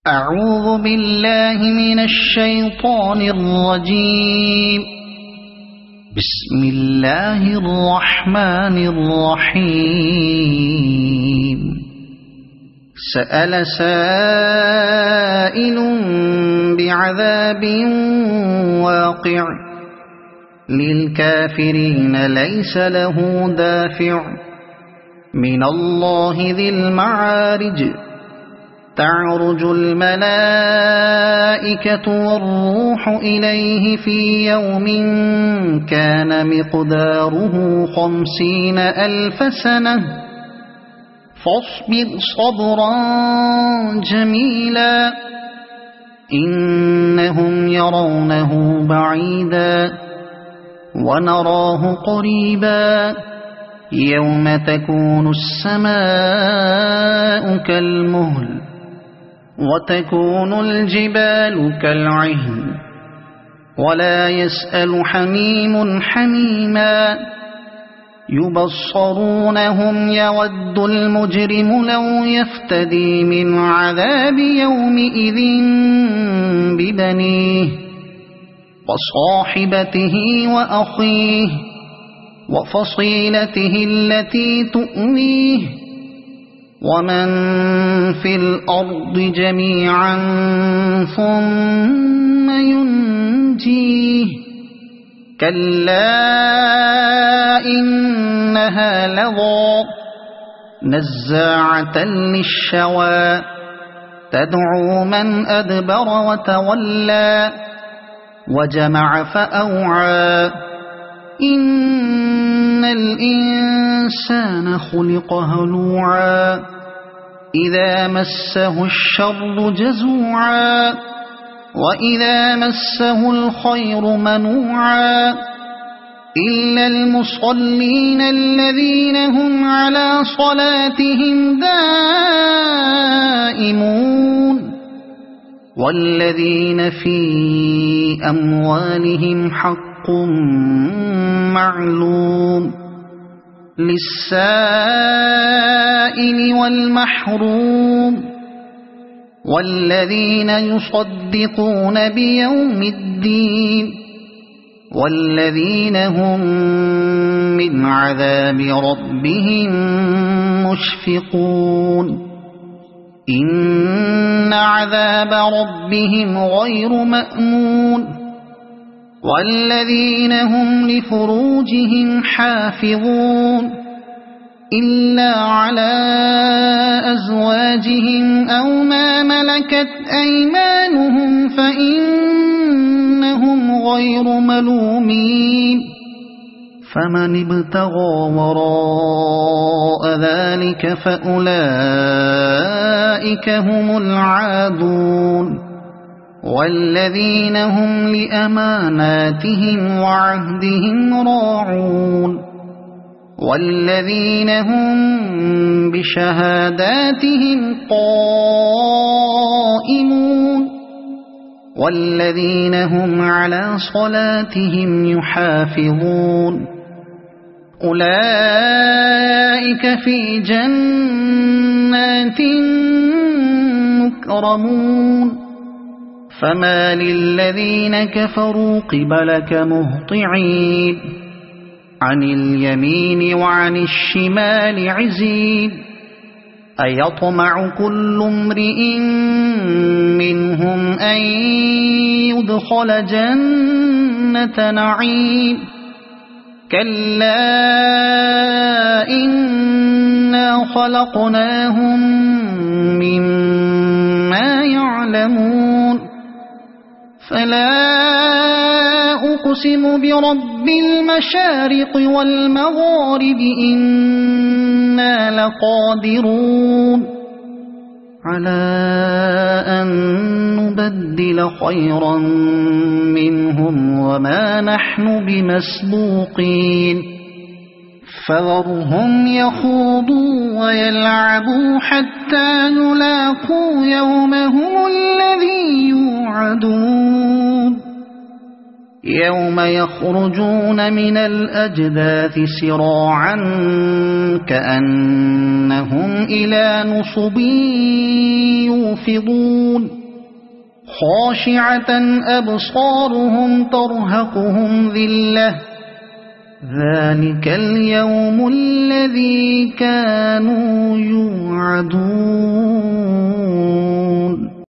أعوذ بالله من الشيطان الرجيم. بسم الله الرحمن الرحيم. سأل سائل بعذاب واقع للكافرين ليس له دافع من الله ذي المعارج. تعرج الملائكة والروح إليه في يوم كان مقداره 50,000 سنة فاصبر صبرا جميلا إنهم يرونه بعيدا ونراه قريبا يوم تكون السماء كالمهل وتكون الجبال كالعهن ولا يسأل حميم حميما يبصرونهم يود المجرم لو يفتدي من عذاب يومئذ ببنيه وصاحبته وأخيه وفصيلته التي تؤويه ومن في الأرض جميعا ثم ينجيه كلا إنها لظى نزاعة للشوى تدعو من أدبر وتولى وجمع فأوعى إن الإنسان خلق هلوعا إذا مسه الشر جزوعا وإذا مسه الخير منوعا إلا المصلين الذين هم على صلاتهم دائمون والذين في أموالهم حق معلوم للسائل والمحروم والذين يصدقون بيوم الدين والذين هم من عذاب ربهم مشفقون إن عذاب ربهم غير مأمون والذين هم لفروجهم حافظون إلا على أزواجهم أو ما ملكت أيمانهم فإنهم غير ملومين فمن ابتغى وراء ذلك فأولئك هم العادون والذين هم لأماناتهم وعهدهم راعون والذين هم بشهاداتهم قائمون والذين هم على صلاتهم يحافظون أولئك في جنات مكرمون فما للذين كفروا قبلك مهطعين عن اليمين وعن الشمال عزين أيطمع كل امرئ منهم أن يدخل جنة نعيم كلا إنا خلقناهم مما يعلمون فلا أقسم برب المشارق والمغارب إنا لقادرون على أن نبدل خيرا منهم وما نحن بمسبوقين فذرهم يخوضوا ويلعبوا حتى يلاقوا يومهم الذي يوعدون يوم يخرجون من الأجداث سراعا كأنهم إلى نصب يوفضون خاشعة أبصارهم ترهقهم ذلة ذلك اليوم الذي كانوا يوعدون